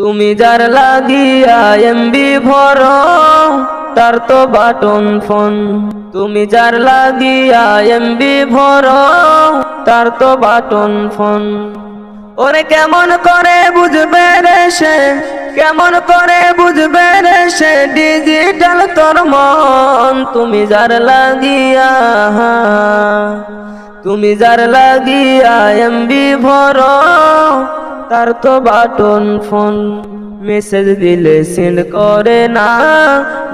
তুমি যার লাগিয়া এমবি ভরো তার তো বাটন ফোন। তুমি যার লাগিয়া এমবি ভরো তার তো বাটন ফোন। ওরে কেমন করে বুঝবে রে সে, কেমন করে বুঝবে রে সে ডিজিটাল তোর মন। তুমি যার লাগিয়া, তুমি যার লাগিয়া এমবি ভরো তার তো বাটন ফোন। মেসেজ দিলে সেন্ড করে না,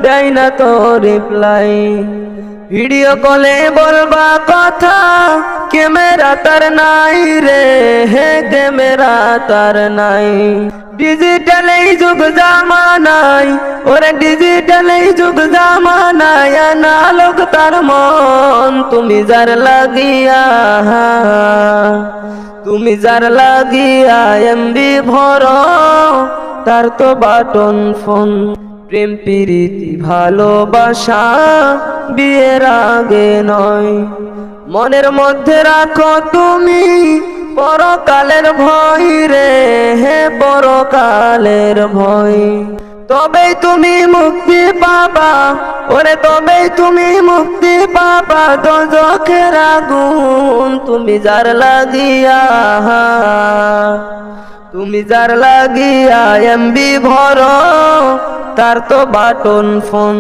দেয় না তো রিপ্লাই। ভিডিও কলে বলবা কথা, ক্যামেরা তার নাই রে, হে ক্যামেরা তার নাই। ডিজিটাল এই যুগ জামানায়, ওরে ডিজিটাল এই যুগ জামানায় আনালোক তার মন। তুমি যার লাগিয়া, তুমি যার লাগিয়া এমবি ভরো তার তো বাটন ফোন। প্রেম প্রীতি ভালোবাসা বিয়ের আগে নয়, মনের মধ্যে রাখো তুমি পরকালের ভয় রে, হে পরকালের ভয়। তবেই তুমি মুক্তি পাবা, ওরে তবেই তুমি মুক্তি পাবা দোজখের আগুন। তুমি যার লাগিয়া, তুমি যার লাগিয়া এমবি ভরো তার তো বাটন ফোন।